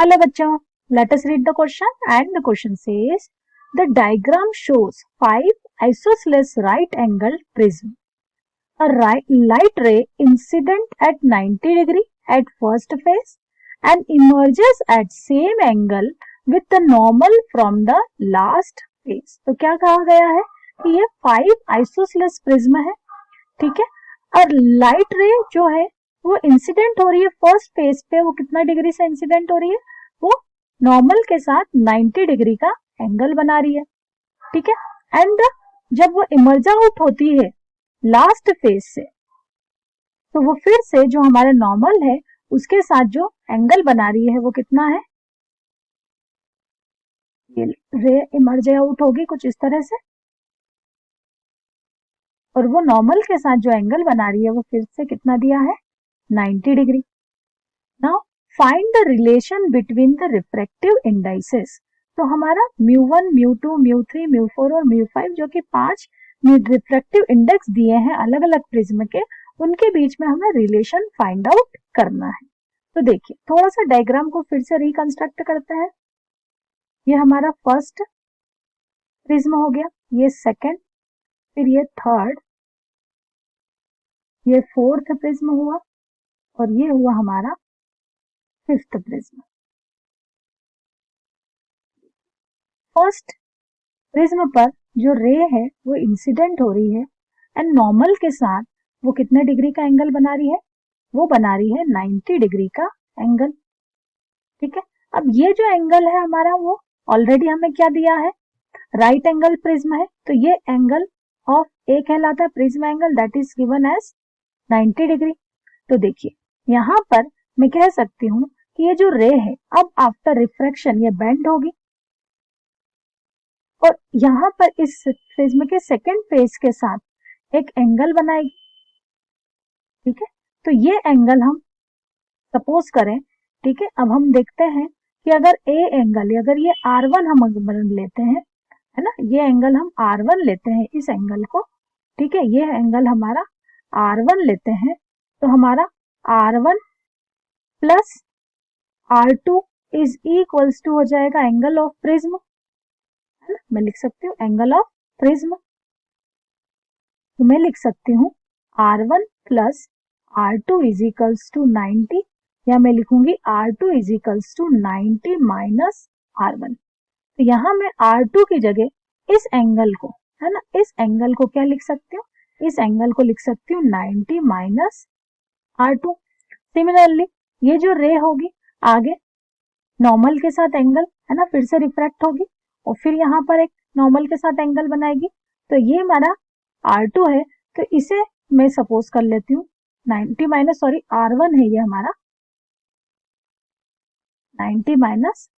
Hello बच्चों, let us read the question and the question says the diagram shows 5 isosceles right angle prism. A light ray incident at 90 degree at first phase and emerges at same angle with the normal from the last phase. तो क्या कहा गया है कि ये 5 isosceles prism है, ठीक है। और लाइट रे जो है वो इंसिडेंट हो रही है फर्स्ट फेज पे, वो कितना डिग्री से इंसिडेंट हो रही है, वो नॉर्मल के साथ 90 डिग्री का एंगल बना रही है, ठीक है। एंड जब वो इमर्ज आउट होती है लास्ट फेज से, तो वो फिर से जो हमारा नॉर्मल है उसके साथ जो एंगल बना रही है वो कितना है, ये रे इमर्ज आउट होगी कुछ इस तरह से, और वो नॉर्मल के साथ जो एंगल बना रही है वो फिर से कितना दिया है, 90 degree. Now find the relation between the refractive indices. तो हमारा μ1, μ2, μ3, μ4 और μ5 जो कि 5 रिफ्रैक्टिव इंडेक्स दिए हैं अलग अलग प्रिज्म के, उनके बीच में हमें रिलेशन फाइंड आउट करना है। तो देखिए थोड़ा सा डायग्राम को फिर से रिकंस्ट्रक्ट करते हैं। ये हमारा फर्स्ट प्रिज्म हो गया, ये सेकंड, फिर ये थर्ड, ये फोर्थ प्रिज्म हुआ, और ये हुआ हमारा फिफ्थ प्रिज्म। फर्स्ट प्रिज्म पर जो रे है वो इंसिडेंट हो रही है एंड नॉर्मल के साथ वो कितने डिग्री का एंगल बना रही है, वो बना रही है 90 डिग्री का एंगल, ठीक है। अब ये जो एंगल है हमारा वो ऑलरेडी हमें क्या दिया है, राइट एंगल प्रिज्म है, तो ये एंगल ऑफ ए कहलाता है prism angle, that is given as 90 degree. तो देखिए यहां पर मैं कह सकती हूँ कि ये जो रे है अब आफ्टर रिफ्रैक्शन ये बेंड होगी और यहां पर इस प्रिज्म के सेकंड फेज के साथ एक एंगल बनाएगी, ठीक है। तो ये एंगल हम सपोज करें, ठीक है। अब हम देखते हैं कि अगर ए एंगल, अगर ये R1 हम लेते हैं, है ना, ये एंगल हम R1 लेते हैं इस एंगल को, ठीक है, ये एंगल हमारा R1 लेते हैं, तो हमारा R1 plus R2 is equals to हो जाएगा एंगल ऑफ प्रिज्म, है ना। मैं लिख सकती हूँ एंगल ऑफ प्रिज्म, तो मैं लिख सकती हूँ R1 plus R2 is equals to 90, या मैं लिखूंगी R2 is equals to 90 minus R1। तो यहां मैं R2 की जगह इस एंगल को, है ना, इस एंगल को क्या लिख सकती हूँ, इस एंगल को लिख सकती हूँ 90 माइनस R2। सिमिलरली ये जो रे होगी आगे नॉर्मल के साथ एंगल, है ना, फिर से रिफ्रैक्ट होगी और फिर यहाँ पर एक नॉर्मल के साथ एंगल बनाएगी, तो ये हमारा R2 है, तो इसे मैं सपोज कर लेती हूँ 90 माइनस, सॉरी R1 है ये हमारा, 90 माइनस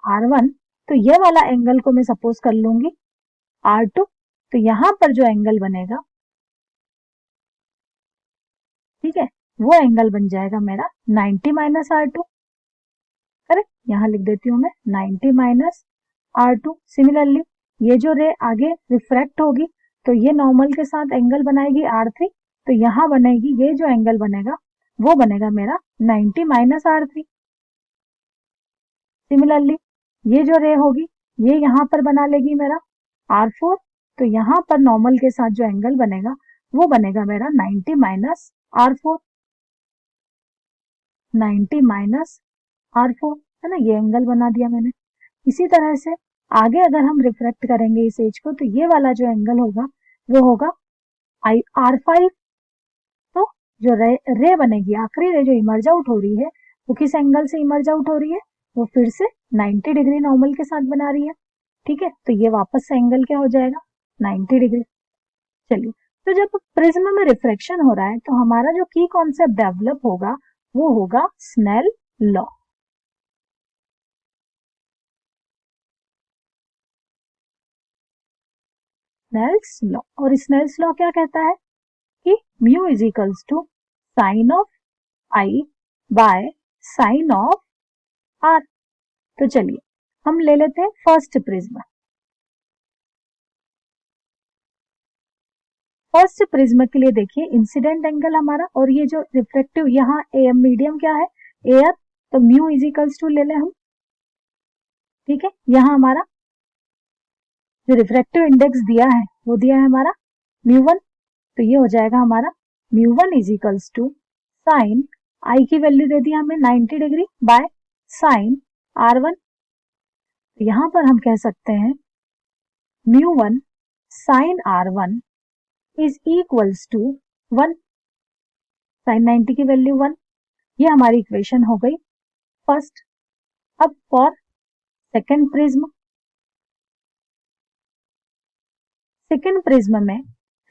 R1, तो ये वाला एंगल को मैं सपोज कर लूंगी R2, तो यहां पर जो एंगल बनेगा, ठीक है, वो एंगल बन जाएगा मेरा 90 माइनस R2, करेक्ट। यहां लिख देती हूँ मैं 90 माइनस R2। सिमिलरली ये जो रे आगे रिफ्रैक्ट होगी तो ये नॉर्मल के साथ एंगल बनाएगी R3, तो यहां बनेगी, ये जो एंगल बनेगा वो बनेगा मेरा 90 माइनस R3। सिमिलरली ये जो रे होगी ये यहां पर बना लेगी मेरा R4, तो यहां पर नॉर्मल के साथ जो एंगल बनेगा वो बनेगा मेरा 90 माइनस R4, 90 माइनस R4, है ना, ये एंगल बना दिया मैंने। इसी तरह से आगे अगर हम रिफ्रैक्ट करेंगे इस एज को, तो ये वाला जो एंगल होगा वो होगा R5। तो जो रे बनेगी, आखिरी रे जो इमर्ज आउट हो रही है वो किस एंगल से इमर्ज आउट हो रही है, वो फिर से 90 डिग्री नॉर्मल के साथ बना रही है, ठीक है। तो ये वापस से एंगल क्या हो जाएगा, 90 डिग्री। चलिए, तो जब प्रिज्म में रिफ्रैक्शन हो रहा है तो हमारा जो की कॉन्सेप्ट डेवलप होगा वो होगा स्नेल लॉ। स्नेल्स लॉ, और स्नेल्स लॉ क्या कहता है कि mu is equals to sine of i by sine of r. तो चलिए हम ले लेते हैं फर्स्ट प्रिज्म। फर्स्ट प्रिज्म के लिए देखिए इंसिडेंट एंगल हमारा, और ये जो रिफ्लेक्टिव यहाँ मीडियम क्या है, एयर, तो म्यू इज इक्वल्स टू ले लें हम ठीक है, यहाँ हमारा जो रिफ्रैक्टिव इंडेक्स दिया है वो दिया है हमारा μ1, तो ये हो जाएगा हमारा μ1 इज इक्वल्स टू साइन आई की वैल्यू दे दी हमें 90 डिग्री बाय साइन R1, तो यहां पर हम कह सकते हैं μ1 sine R1 is equals to 1, sine 90 की वैल्यू 1, ये हमारी इक्वेशन हो गई फर्स्ट। अब for second prism, second prism में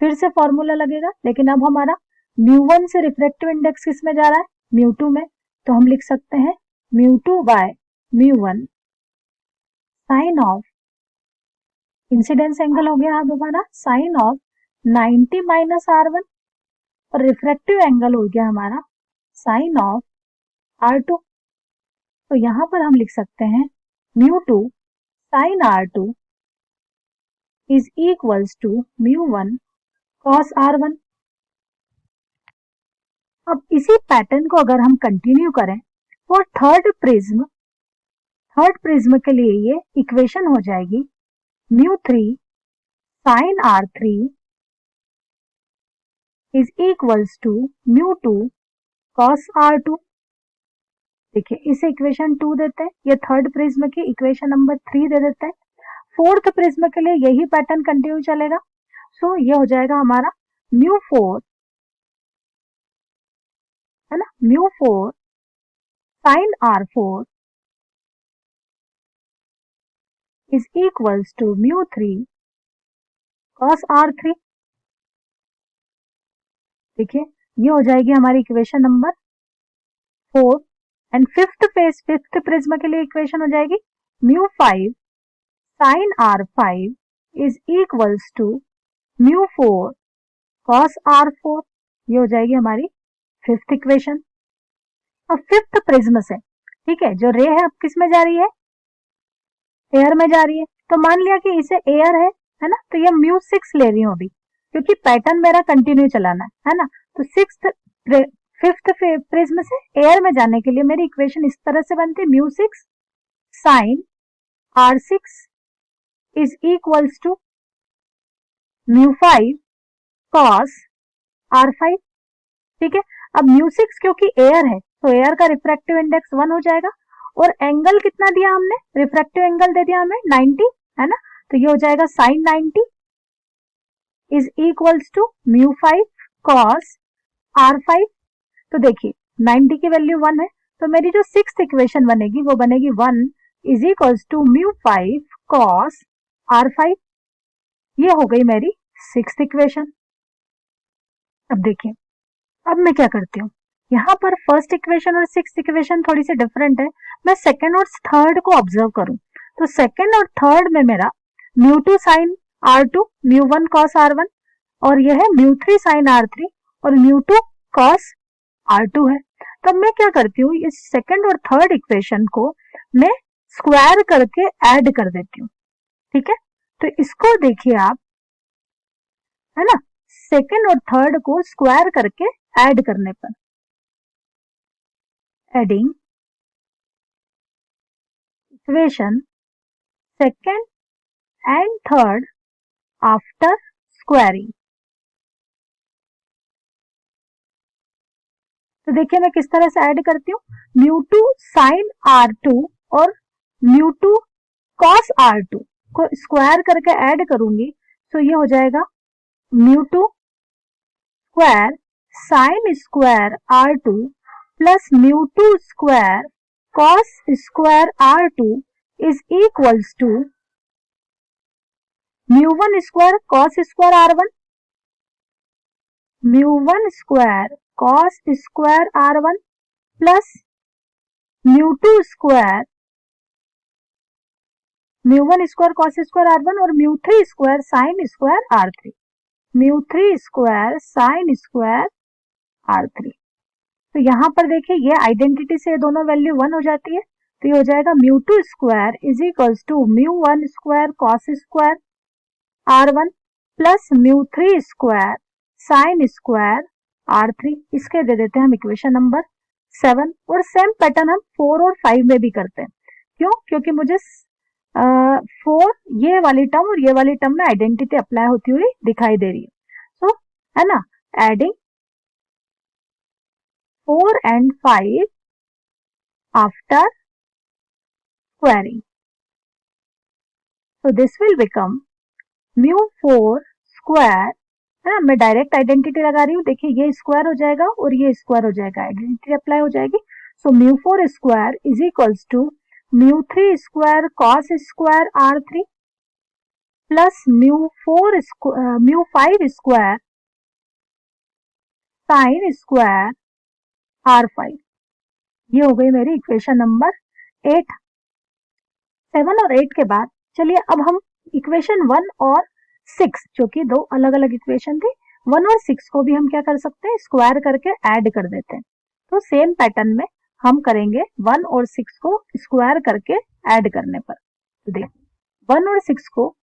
फिर से फॉर्मूला लगेगा, लेकिन अब हमारा μ1 से रिफ्रैक्टिव इंडेक्स किस में जा रहा है, μ2 में, तो हम लिख सकते हैं μ2 by μ1 sine of, incidence angle हो गया अब हमारा साइन ऑफ 90 माइनस R1, और रिफ्रैक्टिव एंगल हो गया हमारा साइन ऑफ R2, तो यहां पर हम लिख सकते हैं μ2 sine R2 is equals to μ1 cos R1। अब इसी पैटर्न को अगर हम कंटिन्यू करें फॉर थर्ड प्रिज्म के लिए ये इक्वेशन हो जाएगी μ3 sine R3 is equals to μ2 cos R2। देखिए इसे इक्वेशन 2 देते हैं, ये थर्ड प्रिज्म की इक्वेशन नंबर 3 दे देते हैं। फोर्थ प्रिज्म के लिए यही पैटर्न कंटिन्यू चलेगा, सो ये हो जाएगा हमारा μ4, है ना, μ4 sine R4 is equals to μ3 cos R3। देखिए ये हो जाएगी हमारी equation number 4, and fifth prism के लिए इक्वेशन हो जाएगी μ5 sine R5 is equals to μ4 cos R4, ये हो जाएगी हमारी फिफ्थ इक्वेशन। अब फिफ्थ प्रिज्म से, ठीक है, जो रे है अब किस में जा रही है, एयर में जा रही है, तो मान लिया कि इसे एयर है ना, तो ये μ6 ले रही हूं अभी, क्योंकि पैटर्न मेरा कंटिन्यू चलाना है ना, तो फिफ्थ प्रिज्म से एयर में जाने के लिए मेरी इक्वेशन इस तरह से बनती है μ6 sine R6 is equals to μ5 cos R5, ठीक है। अब μ6 क्योंकि एयर है तो एयर का रिफ्रैक्टिव इंडेक्स 1 हो जाएगा, और एंगल कितना दिया हमने, रिफ्रैक्टिव एंगल दे दिया हमें 90, है ना, तो ये हो जाएगा sine 90 is equals to μ5 cos R5। तो देखिए 90 की वैल्यू 1 है, तो मेरी जो सिक्स्थ इक्वेशन बनेगी वो बनेगी 1 is equals to μ5 cos R5, ये हो गई मेरी सिक्स्थ इक्वेशन। अब देखिए अब मैं क्या करती हूँ, यहाँ पर फर्स्ट इक्वेशन और सिक्स्थ इक्वेशन थोड़ी सी डिफरेंट है, मैं सेकेंड और थर्ड को ऑब्जर्व करूं, तो सेकेंड और थर्ड में मेरा μ2 साइन R2 μ1 cos R1, और यह है μ3 साइन R3 और μ2 cos R2 है। तो मैं क्या करती हूँ, इस सेकेंड और थर्ड इक्वेशन को मैं स्क्वायर करके ऐड कर देती हूँ, ठीक है। तो इसको देखिए आप, है ना, सेकेंड और थर्ड को स्क्वायर करके ऐड करने पर, adding equation second and third after squaring, तो देखिए मैं किस तरह से ऐड करती हूँ, μ2 साइन R2 और μ2 cos R2 को स्क्वायर करके ऐड करूंगी, तो ये हो जाएगा μ2 square sine square R2 plus μ2 square cos square R2 is equals to μ1 square cos square R1, μ1 square cos square R1 plus μ2 square μ1 square cos square R1 और μ3 square sine square R3, μ3 square sine square R3। तो यहां पर देखिए ये identity से दोनों value 1 हो जाती है, तो ये हो जाएगा μ2 square is equals to μ1 square cos square R1 plus μ3 square sine square R3, इसके दे देते हैं हम इक्वेशन नंबर 7, और सेम पैटर्न हम 4 और 5 में भी करते हैं। क्यों, क्योंकि मुझे 4 ये वाली टर्म और ये वाली टर्म में आइडेंटिटी अप्लाई होती हुई दिखाई दे रही है. सो है ना, adding 4 and 5 after squaring. So this will become mu 4 square, है ना, मैं डायरेक्ट आइडेंटिटी लगा रही हूँ. देखिए ये स्क्वायर हो जाएगा और ये स्क्वायर हो जाएगा, आइडेंटिटी अप्लाई हो जाएगी. So mu 4 square is equals to mu 3 square cos square r3 plus mu 5 square sine square r5. ये हो गई मेरी इक्वेशन नंबर 8. 7 और 8 के बाद चलिए अब हम इक्वेशन 1 और 6, जो कि दो अलग अलग इक्वेशन थी, 1 और 6 को भी हम क्या कर सकते हैं, स्क्वायर करके ऐड कर देते हैं. तो सेम पैटर्न में हम करेंगे 1 और 6 को स्क्वायर करके ऐड करने पर. तो देखिए 1 और 6 को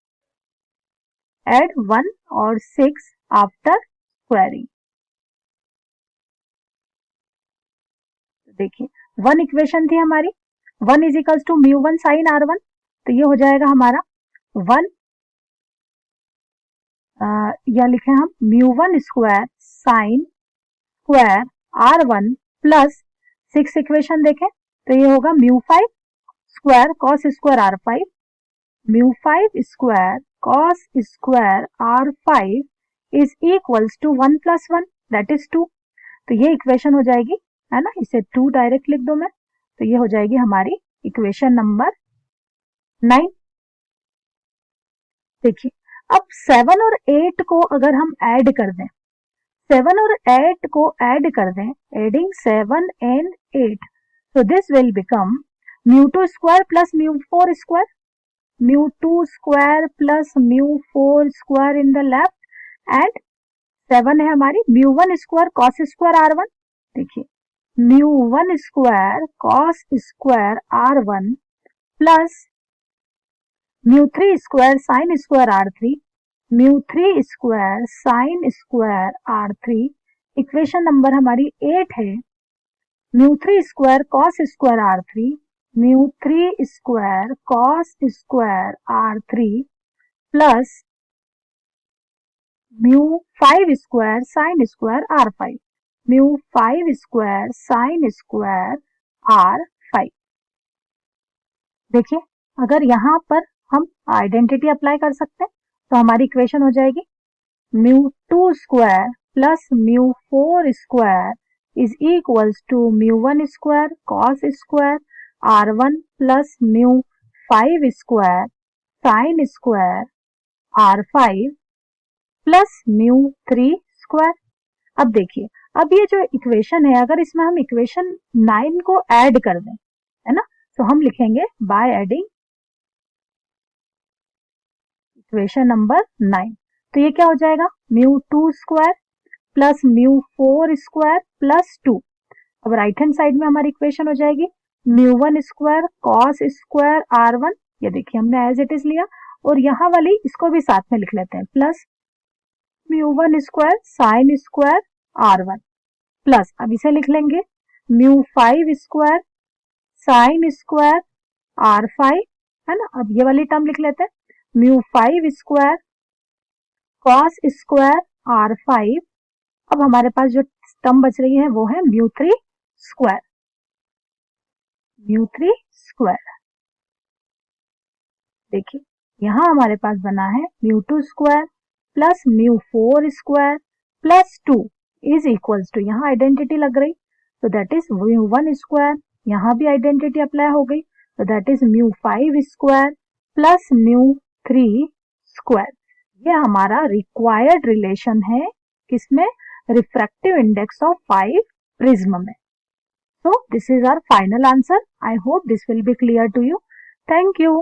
ऐड 1 और 6 आफ्टर स्क्वायरिंग. देखिए 1 इक्वेशन थी हमारी, 1 is equals to mu 1 sine r1. तो ये हो जाएगा हमारा 1 या लिखे हम mu 1 square sine square r1 plus 6 equation देखें तो ये होगा mu 5 square cos square r5, mu 5 square cos square r5 is equals to 1 plus 1 that is 2. तो ये इक्वेशन हो जाएगी, है ना, इसे 2 डायरेक्ट लिख दो मैं. तो ये हो जाएगी हमारी इक्वेशन नंबर 9. देखिए अब 7 और 8 को अगर हम ऐड कर दें, 7 और 8 को ऐड कर दें, adding 7 and 8, so this will become mu 2 square plus mu 4 square, mu 2 square plus mu 4 square in the left and 7 है हमारी mu 1 square cos square r1. देखिए mu 1 square cos square r1 plus mu 3 square sin square r3, mu 3 square sine square r3. Equation number हमारी 8 है mu 3 square cos square r3, mu 3 square cos square r3 plus mu 5 square sine square r5, mu 5 square sine square r5. देखिए अगर यहाँ पर हम identity apply कर सकते हैं तो हमारी इक्वेशन हो जाएगी mu 2 square plus mu 4 square is equals to mu 1 square cos square r1 plus mu 5 square sine square r5 plus mu 3 square. अब देखिए अब ये जो इक्वेशन है, अगर इसमें हम इक्वेशन 9 को ऐड कर दें, है ना, तो हम लिखेंगे बाय एडिंग इक्वेशन नंबर 9. तो ये क्या हो जाएगा mu 2 square plus mu 4 square plus 2. अब राइट हैंड साइड में हमारी इक्वेशन हो जाएगी mu 1 square cos square r1, ये देखिए हमने एज इट इज लिया, और यहाँ वाली इसको भी साथ में लिख लेते हैं plus mu 1 square sine square r1 plus, अब इसे लिख लेंगे mu 5 square sine square r5, है ना. अब ये वाली टर्म लिख लेते हैं mu 5 square cos square r5. अब हमारे पास जो टर्म बच रही है वो है म्यू 3 स्क्वायर, म्यू 3 स्क्वायर. देखिए यहाँ हमारे पास बना है mu 2 square plus mu 4 square plus 2 is equals to, यहाँ आइडेंटिटी लग रही तो दैट इज म्यू 1 स्क्वायर, यहाँ भी आइडेंटिटी अप्लाई हो गई तो that is mu 5 square plus mu 3 square. ये हमारा रिक्वायर्ड रिलेशन है किसमें, रिफ्रैक्टिव इंडेक्स ऑफ 5 प्रिज्म में. So this is our final answer. I hope this will be clear to you. Thank you.